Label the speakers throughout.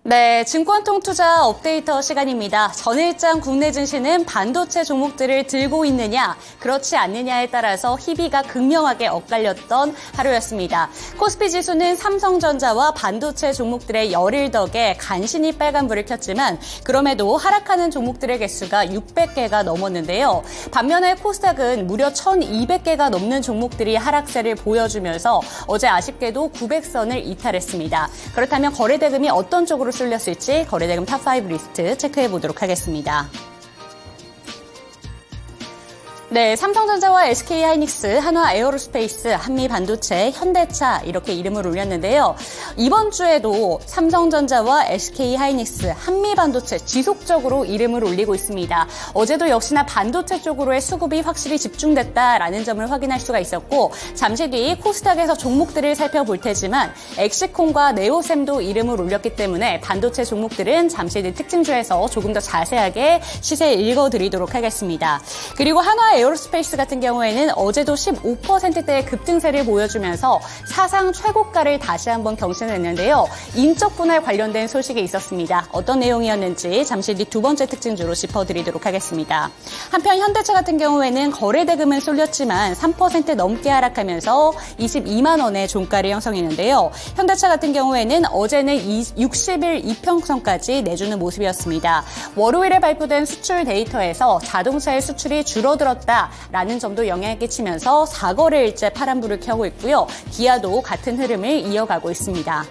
Speaker 1: 네, 증권통투자 업데이터 시간입니다. 전일장 국내 증시는 반도체 종목들을 들고 있느냐, 그렇지 않느냐에 따라서 희비가 극명하게 엇갈렸던 하루였습니다. 코스피 지수는 삼성전자와 반도체 종목들의 열일 덕에 간신히 빨간불을 켰지만 그럼에도 하락하는 종목들의 개수가 600개가 넘었는데요. 반면에 코스닥은 무려 1200개가 넘는 종목들이 하락세를 보여주면서 어제 아쉽게도 900선을 이탈했습니다. 그렇다면 거래대금이 어떤 쪽으로 쏠렸을지 거래대금 탑5 리스트 체크해 보도록 하겠습니다. 네, 삼성전자와 SK하이닉스, 한화에어로스페이스, 한미반도체, 현대차 이렇게 이름을 올렸는데요. 이번 주에도 삼성전자와 SK하이닉스, 한미반도체 지속적으로 이름을 올리고 있습니다. 어제도 역시나 반도체 쪽으로의 수급이 확실히 집중됐다라는 점을 확인할 수가 있었고 잠시 뒤 코스닥에서 종목들을 살펴볼 테지만 엑시콘과 네오셈도 이름을 올렸기 때문에 반도체 종목들은 잠시 뒤 특징주에서 조금 더 자세하게 시세 읽어드리도록 하겠습니다. 그리고 에어로스페이스 같은 경우에는 어제도 15%대의 급등세를 보여주면서 사상 최고가를 다시 한번 경신했는데요. 인적 분할 관련된 소식이 있었습니다. 어떤 내용이었는지 잠시 뒤 두 번째 특징주로 짚어드리도록 하겠습니다. 한편 현대차 같은 경우에는 거래대금은 쏠렸지만 3% 넘게 하락하면서 22만 원의 종가를 형성했는데요. 현대차 같은 경우에는 어제는 60일 이평선까지 내주는 모습이었습니다. 월요일에 발표된 수출 데이터에서 자동차의 수출이 줄어들었다 라는 점도 영향을 끼치면서 4거래일째 파란불을 켜고 있고요. 기아도 같은 흐름을 이어가고 있습니다.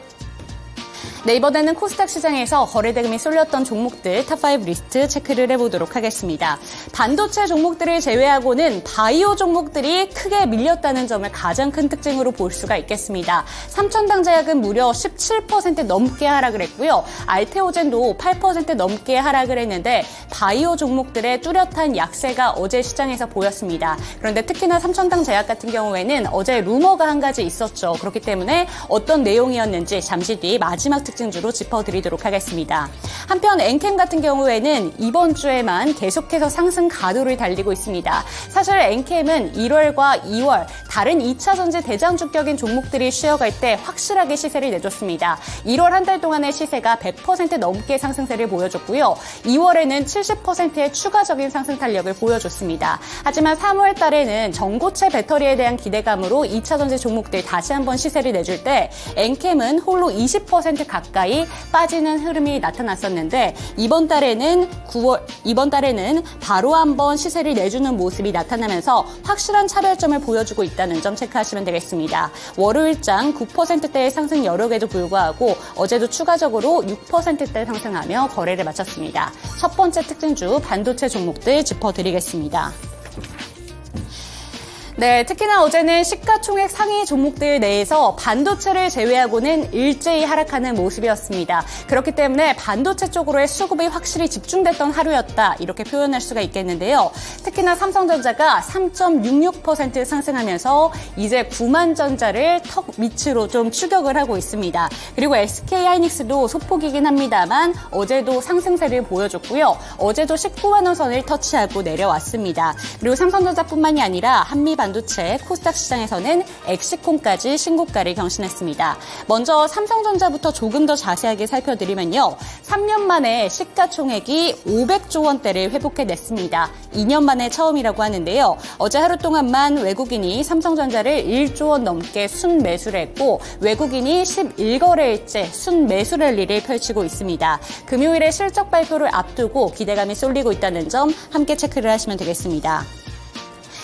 Speaker 1: 네, 이번에는 코스닥 시장에서 거래대금이 쏠렸던 종목들 탑5 리스트 체크를 해보도록 하겠습니다. 반도체 종목들을 제외하고는 바이오 종목들이 크게 밀렸다는 점을 가장 큰 특징으로 볼 수가 있겠습니다. 삼천당제약은 무려 17% 넘게 하락을 했고요. 알테오젠도 8% 넘게 하락을 했는데 바이오 종목들의 뚜렷한 약세가 어제 시장에서 보였습니다. 그런데 특히나 삼천당제약 같은 경우에는 어제 루머가 한 가지 있었죠. 그렇기 때문에 어떤 내용이었는지 잠시 뒤 마지막 특징주로 짚어드리도록 하겠습니다. 한편 엔캠 같은 경우에는 이번 주에만 계속해서 상승 가도를 달리고 있습니다. 사실 엔캠은 1월과 2월 다른 2차 전지 대장주격인 종목들이 쉬어갈 때 확실하게 시세를 내줬습니다. 1월 한 달 동안의 시세가 100% 넘게 상승세를 보여줬고요. 2월에는 70%의 추가적인 상승 탄력을 보여줬습니다. 하지만 3월 달에는 전고체 배터리에 대한 기대감으로 2차 전지 종목들 다시 한번 시세를 내줄 때 엔캠은 홀로 20% 가까이 빠지는 흐름이 나타났었는데 이번 달에는 바로 한번 시세를 내주는 모습이 나타나면서 확실한 차별점을 보여주고 있다는 점 체크하시면 되겠습니다. 월요일장 9%대의 상승 여력에도 불구하고 어제도 추가적으로 6%대 상승하며 거래를 마쳤습니다. 첫 번째 특징주 반도체 종목들 짚어드리겠습니다. 네, 특히나 어제는 시가총액 상위 종목들 내에서 반도체를 제외하고는 일제히 하락하는 모습이었습니다. 그렇기 때문에 반도체 쪽으로의 수급이 확실히 집중됐던 하루였다 이렇게 표현할 수가 있겠는데요. 특히나 삼성전자가 3.66% 상승하면서 이제 9만전자를 턱 밑으로 좀 추격을 하고 있습니다. 그리고 SK하이닉스도 소폭이긴 합니다만 어제도 상승세를 보여줬고요. 어제도 19만 원 선을 터치하고 내려왔습니다. 그리고 삼성전자뿐만이 아니라 반도체 코스닥 시장에서는 엑시콘까지 신고가를 경신했습니다. 먼저 삼성전자부터 조금 더 자세하게 살펴드리면요. 3년 만에 시가총액이 500조 원대를 회복해냈습니다. 2년 만에 처음이라고 하는데요. 어제 하루 동안만 외국인이 삼성전자를 1조 원 넘게 순매수를 했고 외국인이 11거래일째 순매수 랠리를 펼치고 있습니다. 금요일에 실적 발표를 앞두고 기대감이 쏠리고 있다는 점 함께 체크를 하시면 되겠습니다.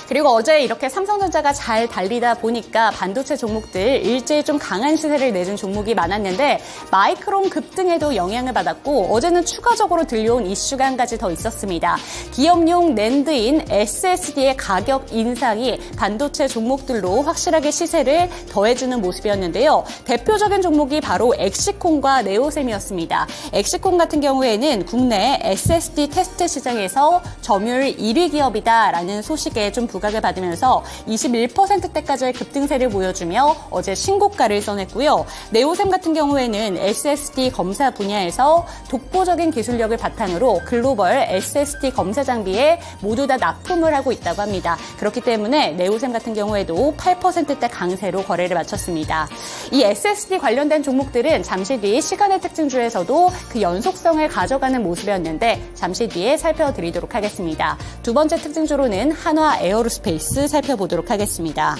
Speaker 1: 그리고 어제 이렇게 삼성전자가 잘 달리다 보니까 반도체 종목들 일제히 좀 강한 시세를 내준 종목이 많았는데 마이크론 급등에도 영향을 받았고 어제는 추가적으로 들려온 이슈가 한 가지 더 있었습니다. 기업용 낸드인 SSD의 가격 인상이 반도체 종목들로 확실하게 시세를 더해주는 모습이었는데요. 대표적인 종목이 바로 엑시콘과 네오셈이었습니다. 엑시콘 같은 경우에는 국내 SSD 테스트 시장에서 점유율 1위 기업이다라는 소식에 좀 부각을 받으면서 21%대까지의 급등세를 보여주며 어제 신고가를 써냈고요. 네오셈 같은 경우에는 SSD 검사 분야에서 독보적인 기술력을 바탕으로 글로벌 SSD 검사 장비에 모두 다 납품을 하고 있다고 합니다. 그렇기 때문에 네오셈 같은 경우에도 8%대 강세로 거래를 마쳤습니다. 이 SSD 관련된 종목들은 잠시 뒤 시간의 특징주에서도 그 연속성을 가져가는 모습이었는데 잠시 뒤에 살펴드리도록 하겠습니다. 두 번째 특징주로는 한화 에어로스페이스 살펴보도록 하겠습니다.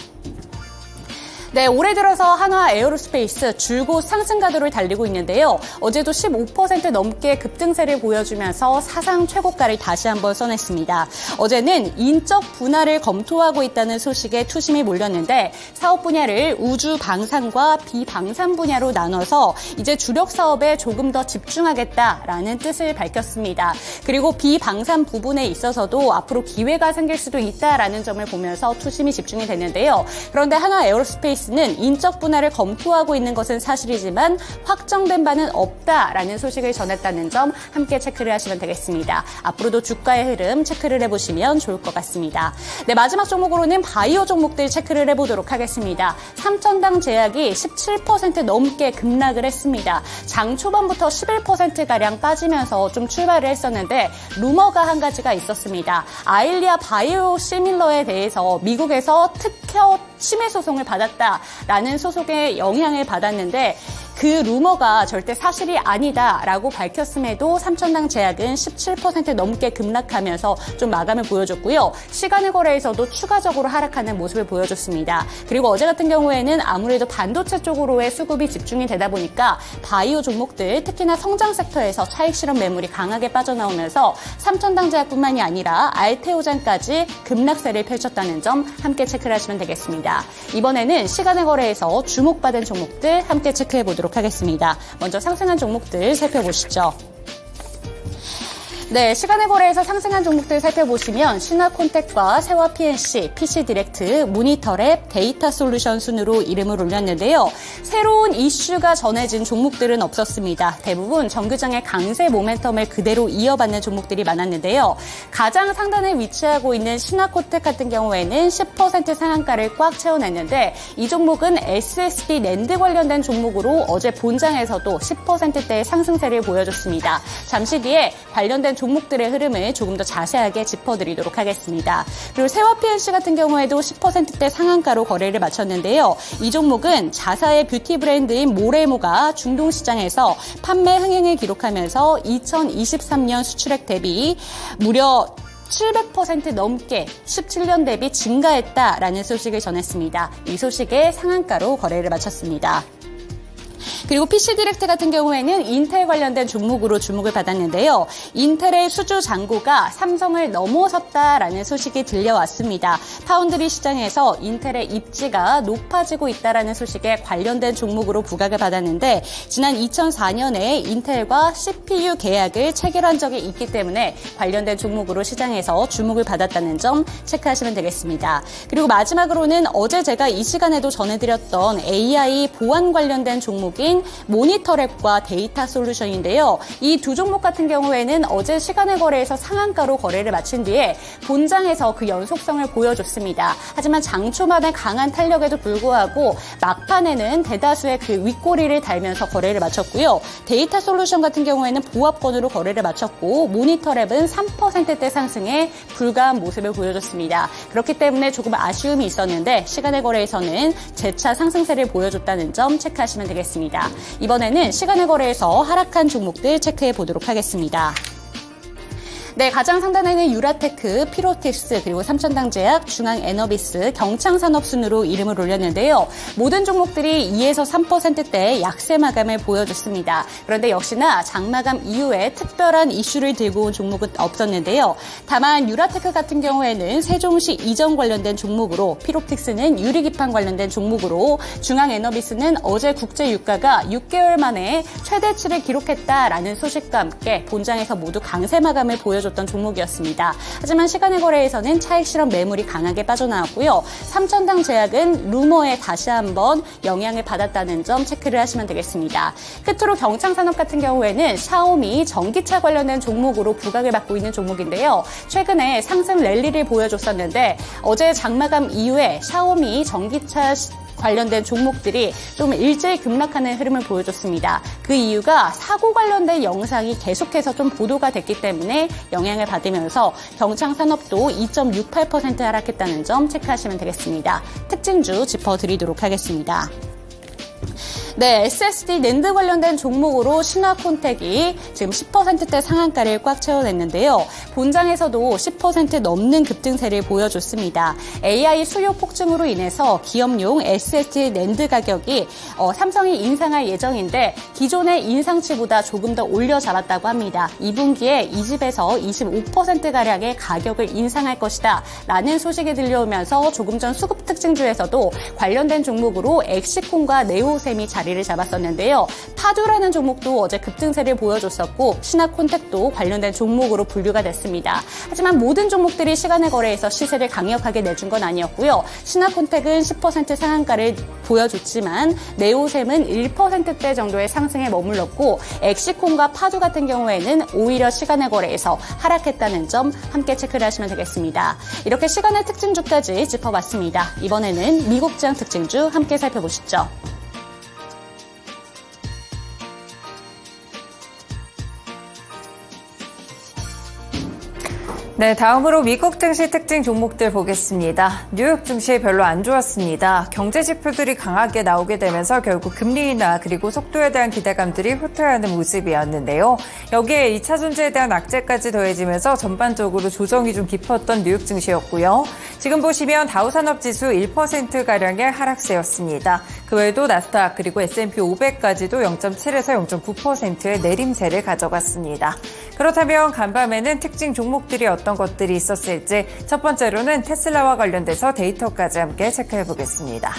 Speaker 1: 네, 올해 들어서 한화 에어로스페이스 줄곧 상승 가도를 달리고 있는데요. 어제도 15% 넘게 급등세를 보여주면서 사상 최고가를 다시 한번 써냈습니다. 어제는 인적 분할을 검토하고 있다는 소식에 투심이 몰렸는데 사업 분야를 우주 방산과 비방산 분야로 나눠서 이제 주력 사업에 조금 더 집중하겠다라는 뜻을 밝혔습니다. 그리고 비방산 부분에 있어서도 앞으로 기회가 생길 수도 있다라는 점을 보면서 투심이 집중이 됐는데요. 그런데 한화 에어로스페이스 는 인적 분할을 검토하고 있는 것은 사실이지만 확정된 바는 없다라는 소식을 전했다는 점 함께 체크를 하시면 되겠습니다. 앞으로도 주가의 흐름 체크를 해보시면 좋을 것 같습니다. 네, 마지막 종목으로는 바이오 종목들 체크를 해보도록 하겠습니다. 삼천당 제약이 17% 넘게 급락을 했습니다. 장 초반부터 11%가량 빠지면서 좀 출발을 했었는데 루머가 한 가지가 있었습니다. 아일리아 바이오 시밀러에 대해서 미국에서 특허 침해 소송을 받았다라는 소송에 영향을 받았는데 그 루머가 절대 사실이 아니다라고 밝혔음에도 삼천당 제약은 17% 넘게 급락하면서 좀 마감을 보여줬고요. 시간의 거래에서도 추가적으로 하락하는 모습을 보여줬습니다. 그리고 어제 같은 경우에는 아무래도 반도체 쪽으로의 수급이 집중이 되다 보니까 바이오 종목들 특히나 성장 섹터에서 차익 실현 매물이 강하게 빠져나오면서 삼천당 제약뿐만이 아니라 알테오젠까지 급락세를 펼쳤다는 점 함께 체크를 하시면 되겠습니다. 이번에는 시간의 거래에서 주목받은 종목들 함께 체크해 보도록 하겠습니다. 먼저 상승한 종목들 살펴보시죠. 네, 시간의 거래에서 상승한 종목들 살펴보시면 신화콘텍과 세화 PNC, PC디렉트, 모니터랩, 데이터솔루션 순으로 이름을 올렸는데요. 새로운 이슈가 전해진 종목들은 없었습니다. 대부분 정규장의 강세 모멘텀을 그대로 이어받는 종목들이 많았는데요. 가장 상단에 위치하고 있는 신화콘텍 같은 경우에는 10% 상한가를 꽉 채워냈는데 이 종목은 SSD 낸드 관련된 종목으로 어제 본장에서도 10%대의 상승세를 보여줬습니다. 잠시 뒤에 관련된 종목들의 흐름을 조금 더 자세하게 짚어드리도록 하겠습니다. 그리고 세화 PNC 같은 경우에도 10%대 상한가로 거래를 마쳤는데요. 이 종목은 자사의 뷰티 브랜드인 모레모가 중동 시장에서 판매 흥행을 기록하면서 2023년 수출액 대비 무려 700% 넘게 17년 대비 증가했다라는 소식을 전했습니다. 이 소식에 상한가로 거래를 마쳤습니다. 그리고 PC디렉트 같은 경우에는 인텔 관련된 종목으로 주목을 받았는데요. 인텔의 수주 잔고가 삼성을 넘어섰다라는 소식이 들려왔습니다. 파운드리 시장에서 인텔의 입지가 높아지고 있다라는 소식에 관련된 종목으로 부각을 받았는데 지난 2004년에 인텔과 CPU 계약을 체결한 적이 있기 때문에 관련된 종목으로 시장에서 주목을 받았다는 점 체크하시면 되겠습니다. 그리고 마지막으로는 어제 제가 이 시간에도 전해드렸던 AI 보안 관련된 종목인 모니터랩과 데이터 솔루션인데요. 이 두 종목 같은 경우에는 어제 시간의 거래에서 상한가로 거래를 마친 뒤에 본장에서 그 연속성을 보여줬습니다. 하지만 장초반의 강한 탄력에도 불구하고 막판에는 대다수의 그 윗꼬리를 달면서 거래를 마쳤고요. 데이터 솔루션 같은 경우에는 보합권으로 거래를 마쳤고 모니터랩은 3%대 상승에 불과한 모습을 보여줬습니다. 그렇기 때문에 조금 아쉬움이 있었는데 시간의 거래에서는 재차 상승세를 보여줬다는 점 체크하시면 되겠습니다. 이번에는 시간의 거래에서 하락한 종목들 체크해 보도록 하겠습니다. 네, 가장 상단에는 유라테크, 피로틱스, 그리고 삼천당제약, 중앙에너비스, 경창산업 순으로 이름을 올렸는데요. 모든 종목들이 2에서 3%대 약세 마감을 보여줬습니다. 그런데 역시나 장마감 이후에 특별한 이슈를 들고 온 종목은 없었는데요. 다만 유라테크 같은 경우에는 세종시 이전 관련된 종목으로, 피로틱스는 유리기판 관련된 종목으로, 중앙에너비스는 어제 국제유가가 6개월 만에 최대치를 기록했다라는 소식과 함께 본장에서 모두 강세 마감을 보여줬습니다. 보여줬던 종목이었습니다. 하지만 시간의 거래에서는 차익 실현 매물이 강하게 빠져나왔고요. 3천당 제약은 루머에 다시 한번 영향을 받았다는 점 체크를 하시면 되겠습니다. 끝으로 경창산업 같은 경우에는 샤오미 전기차 관련된 종목으로 부각을 받고 있는 종목인데요. 최근에 상승 랠리를 보여줬었는데 어제 장마감 이후에 샤오미 전기차 관련된 종목들이 좀 일제히 급락하는 흐름을 보여줬습니다. 그 이유가 사고 관련된 영상이 계속해서 좀 보도가 됐기 때문에 영향을 받으면서 경창산업도 2.68% 하락했다는 점 체크하시면 되겠습니다. 특징주 짚어드리도록 하겠습니다. 네, SSD 낸드 관련된 종목으로 신화콘텍이 지금 10%대 상한가를 꽉 채워냈는데요. 본장에서도 10% 넘는 급등세를 보여줬습니다. AI 수요 폭증으로 인해서 기업용 SSD 낸드 가격이 삼성이 인상할 예정인데 기존의 인상치보다 조금 더 올려 잡았다고 합니다. 2분기에 이 집에서 25%가량의 가격을 인상할 것이다 라는 소식이 들려오면서 조금 전 수급 특징주에서도 관련된 종목으로 엑시콘과 네오셈이 자리를 잡았었는데요. 파두라는 종목도 어제 급등세를 보여줬었고 신화콘텍도 관련된 종목으로 분류가 됐습니다. 하지만 모든 종목들이 시간의 거래에서 시세를 강력하게 내준 건 아니었고요. 신화콘텍은 10% 상한가를 보여줬지만 네오셈은 1%대 정도의 상승에 머물렀고 엑시콘과 파두 같은 경우에는 오히려 시간의 거래에서 하락했다는 점 함께 체크를 하시면 되겠습니다. 이렇게 시간의 특징주까지 짚어봤습니다. 이번에는 미국장 특징주 함께 살펴보시죠.
Speaker 2: 네, 다음으로 미국 증시 특징 종목들 보겠습니다. 뉴욕 증시 별로 안 좋았습니다. 경제 지표들이 강하게 나오게 되면서 결국 금리 인하 그리고 속도에 대한 기대감들이 후퇴하는 모습이었는데요. 여기에 2차 전지에 대한 악재까지 더해지면서 전반적으로 조정이 좀 깊었던 뉴욕 증시였고요. 지금 보시면 다우산업지수 1%가량의 하락세였습니다. 그 외에도 나스닥 그리고 S&P 500까지도 0.7에서 0.9%의 내림세를 가져갔습니다. 그렇다면 간밤에는 특징 종목들이 어떤 것들이 있었을지 첫 번째로는 테슬라와 관련돼서 데이터까지 함께 체크해 보겠습니다.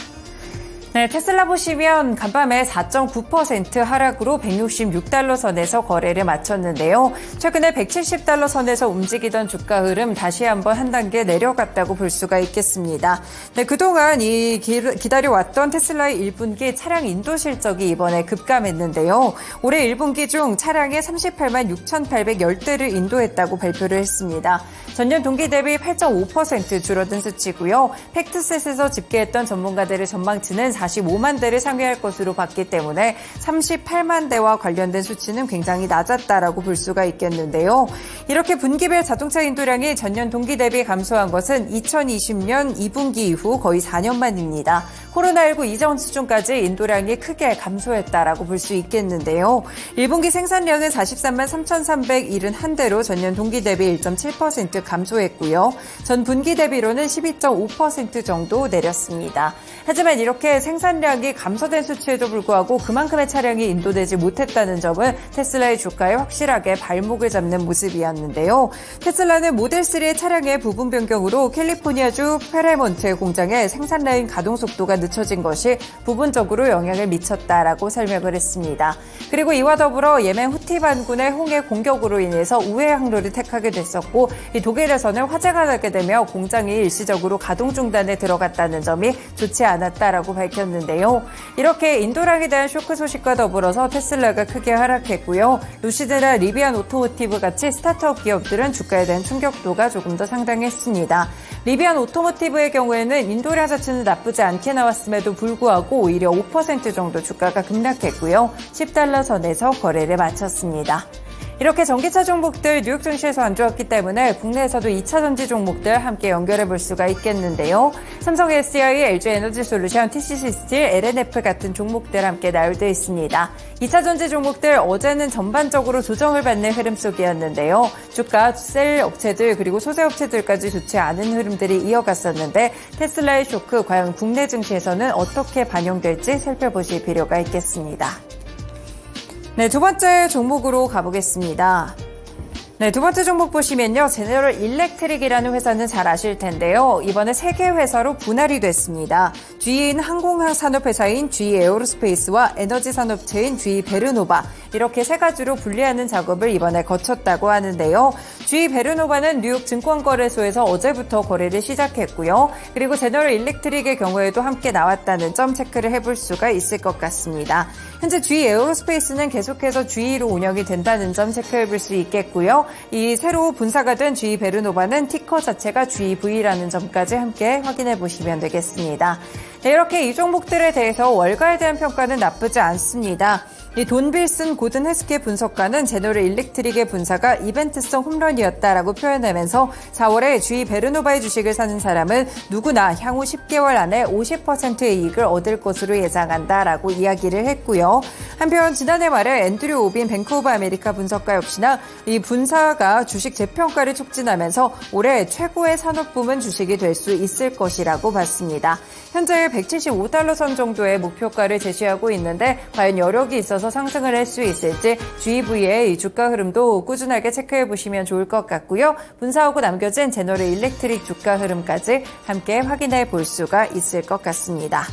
Speaker 2: 네, 테슬라 보시면 간밤에 4.9% 하락으로 166달러 선에서 거래를 마쳤는데요. 최근에 170달러 선에서 움직이던 주가 흐름 다시 한번 한 단계 내려갔다고 볼 수가 있겠습니다. 네, 그동안 기다려왔던 테슬라의 1분기 차량 인도 실적이 이번에 급감했는데요. 올해 1분기 중 차량의 38만 6,810대를 인도했다고 발표를 했습니다. 전년 동기 대비 8.5% 줄어든 수치고요. 팩트셋에서 집계했던 전문가들의 전망치는 45만 대를 상회할 것으로 봤기 때문에 38만 대와 관련된 수치는 굉장히 낮았다라고 볼 수가 있겠는데요. 이렇게 분기별 자동차 인도량이 전년 동기 대비 감소한 것은 2020년 2분기 이후 거의 4년 만입니다. 코로나19 이전 수준까지 인도량이 크게 감소했다라고 볼 수 있겠는데요. 1분기 생산량은 43만 3,371대로 전년 동기 대비 1.7% 감소했고요. 전 분기 대비로는 12.5% 정도 내렸습니다. 하지만 이렇게 생산량이 감소된 수치에도 불구하고 그만큼의 차량이 인도되지 못했다는 점은 테슬라의 주가에 확실하게 발목을 잡는 모습이었는데요. 테슬라는 모델3의 차량의 부분 변경으로 캘리포니아주 페레몬트 공장의 생산 라인 가동 속도가 늦춰진 것이 부분적으로 영향을 미쳤다라고 설명을 했습니다. 그리고 이와 더불어 예멘 후티 반군의 홍해 공격으로 인해서 우회 항로를 택하게 됐었고 이 독일에서는 화재가 나게 되며 공장이 일시적으로 가동 중단에 들어갔다는 점이 좋지 않았다라고 밝혔는데요. 이렇게 인도량에 대한 쇼크 소식과 더불어서 테슬라가 크게 하락했고요. 루시드나 리비안 오토모티브 같이 스타트업 기업들은 주가에 대한 충격도가 조금 더 상당했습니다. 리비안 오토모티브의 경우에는 인도량 자체는 나쁘지 않게 나왔음에도 불구하고 오히려 5% 정도 주가가 급락했고요. 10달러 선에서 거래를 마쳤습니다. 이렇게 전기차 종목들 뉴욕 증시에서 안 좋았기 때문에 국내에서도 2차 전지 종목들 함께 연결해 볼 수가 있겠는데요. 삼성 SDI, LG 에너지 솔루션, TCC 스틸, LNF 같은 종목들 함께 나열되어 있습니다. 2차 전지 종목들 어제는 전반적으로 조정을 받는 흐름 속이었는데요. 주가, 셀 업체들 그리고 소재 업체들까지 좋지 않은 흐름들이 이어갔었는데 테슬라의 쇼크 과연 국내 증시에서는 어떻게 반영될지 살펴보실 필요가 있겠습니다. 네, 두 번째 종목으로 가보겠습니다. 네, 두 번째 종목 보시면요. 제너럴 일렉트릭이라는 회사는 잘 아실 텐데요. 이번에 세 개 회사로 분할이 됐습니다. GE는 항공산업회사인 GE 에어로스페이스와 에너지 산업체인 GE 베르노바 이렇게 세 가지로 분리하는 작업을 이번에 거쳤다고 하는데요. GE 베르노바는 뉴욕 증권거래소에서 어제부터 거래를 시작했고요. 그리고 제너럴 일렉트릭의 경우에도 함께 나왔다는 점 체크를 해볼 수가 있을 것 같습니다. 현재 GE 에어로스페이스는 계속해서 GE로 운영이 된다는 점 체크해볼 수 있겠고요. 이 새로 분사가 된 GE 베르노바는 티커 자체가 GEV라는 점까지 함께 확인해 보시면 되겠습니다. 네, 이렇게 이 종목들에 대해서 월가에 대한 평가는 나쁘지 않습니다. 이 돈 빌슨 고든 헤스케 분석가는 제너럴 일렉트릭의 분사가 이벤트성 홈런이었다라고 표현하면서 4월에 GE 베르노바의 주식을 사는 사람은 누구나 향후 10개월 안에 50%의 이익을 얻을 것으로 예상한다라고 이야기를 했고요. 한편 지난해 말에 앤드류 오빈 뱅크 오브 아메리카 분석가 역시나 이 분사가 주식 재평가를 촉진하면서 올해 최고의 산업부문 주식이 될 수 있을 것이라고 봤습니다. 현재 175달러 선 정도의 목표가를 제시하고 있는데 과연 여력이 있어서 상승을 할 수 있을지 GEV의 주가 흐름도 꾸준하게 체크해 보시면 좋을 것 같고요. 분사하고 남겨진 제너럴 일렉트릭 주가 흐름까지 함께 확인해 볼 수가 있을 것 같습니다.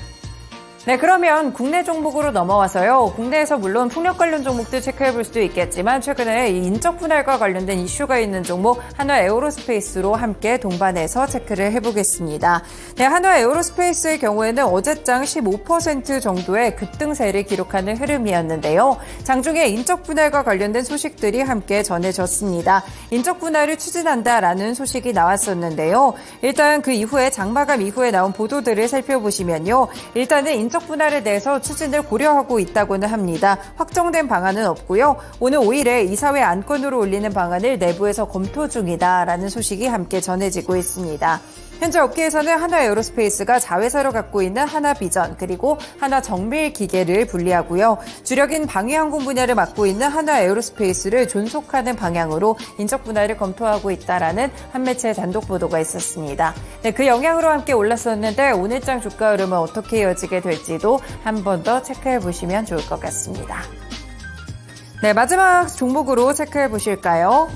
Speaker 2: 네, 그러면 국내 종목으로 넘어와서요. 국내에서 물론 풍력 관련 종목들 체크해 볼 수도 있겠지만 최근에 이 인적 분할과 관련된 이슈가 있는 종목 한화 에어로스페이스로 함께 동반해서 체크를 해보겠습니다. 네, 한화 에어로스페이스의 경우에는 어제장 15% 정도의 급등세를 기록하는 흐름이었는데요. 장중에 인적 분할과 관련된 소식들이 함께 전해졌습니다. 인적 분할을 추진한다라는 소식이 나왔었는데요. 일단 그 이후에 장마감 이후에 나온 보도들을 살펴보시면요. 일단은 인적 분할에 대해서 추진을 고려하고 있다고는 합니다. 확정된 방안은 없고요. 오늘 5일에 이사회 안건으로 올리는 방안을 내부에서 검토 중이다라는 소식이 함께 전해지고 있습니다. 현재 업계에서는 한화 에어로스페이스가 자회사로 갖고 있는 하나비전 그리고 하나정밀기계를 분리하고요. 주력인 방위항공 분야를 맡고 있는 한화 에어로스페이스를 존속하는 방향으로 인적 분할을 검토하고 있다라는 한 매체의 단독 보도가 있었습니다. 네, 그 영향으로 함께 올랐었는데 오늘장 주가 흐름은 어떻게 이어지게 될지도 한 번 더 체크해 보시면 좋을 것 같습니다. 네, 마지막 종목으로 체크해 보실까요?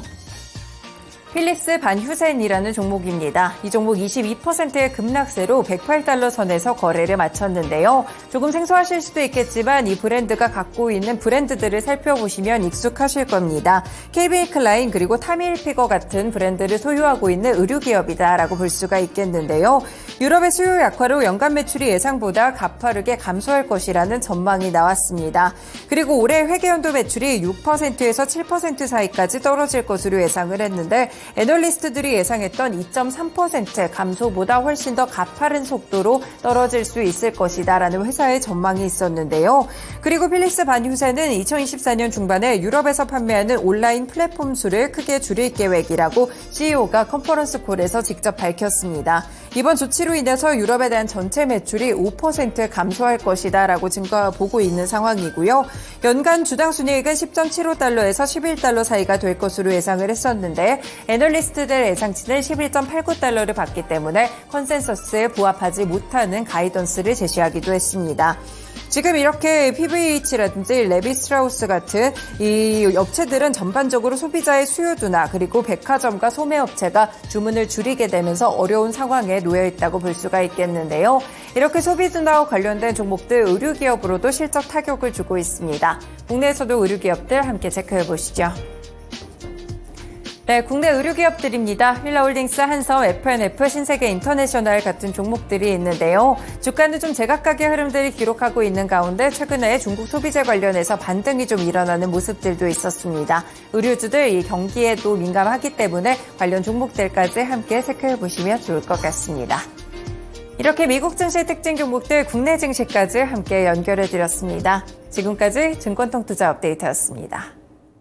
Speaker 2: 필립스 반휴센이라는 종목입니다. 이 종목 22%의 급락세로 108달러 선에서 거래를 마쳤는데요. 조금 생소하실 수도 있겠지만 이 브랜드가 갖고 있는 브랜드들을 살펴보시면 익숙하실 겁니다. KB 클라인 그리고 타밀피거 같은 브랜드를 소유하고 있는 의류기업이다라고 볼 수가 있겠는데요. 유럽의 수요 약화로 연간 매출이 예상보다 가파르게 감소할 것이라는 전망이 나왔습니다. 그리고 올해 회계연도 매출이 6%에서 7% 사이까지 떨어질 것으로 예상을 했는데 애널리스트들이 예상했던 2.3% 감소보다 훨씬 더 가파른 속도로 떨어질 수 있을 것이다라는 회사의 전망이 있었는데요. 그리고 필립스 반휴센은 2024년 중반에 유럽에서 판매하는 온라인 플랫폼 수를 크게 줄일 계획이라고 CEO가 컨퍼런스 콜에서 직접 밝혔습니다. 이번 조치로 인해서 유럽에 대한 전체 매출이 5% 감소할 것이다라고 보고 있는 상황이고요. 연간 주당 순이익은 10.75달러에서 11달러 사이가 될 것으로 예상을 했었는데 애널리스트들의 예상치는 11.89달러를 받기 때문에 컨센서스에 부합하지 못하는 가이던스를 제시하기도 했습니다. 지금 이렇게 PVH라든지 레비스트라우스 같은 이 업체들은 전반적으로 소비자의 수요도나 그리고 백화점과 소매업체가 주문을 줄이게 되면서 어려운 상황에 놓여 있다고 볼 수가 있겠는데요. 이렇게 소비도나와 관련된 종목들 의류기업으로도 실적 타격을 주고 있습니다. 국내에서도 의류기업들 함께 체크해 보시죠. 네, 국내 의류기업들입니다. 휠라홀딩스, 한섬, F&F, 신세계 인터내셔널 같은 종목들이 있는데요. 주가는 좀 제각각의 흐름들이 기록하고 있는 가운데 최근에 중국 소비재 관련해서 반등이 좀 일어나는 모습들도 있었습니다. 의류주들 이 경기에도 민감하기 때문에 관련 종목들까지 함께 체크해 보시면 좋을 것 같습니다. 이렇게 미국 증시 특징 종목들 국내 증시까지 함께 연결해 드렸습니다. 지금까지 증권통투자 업데이트였습니다.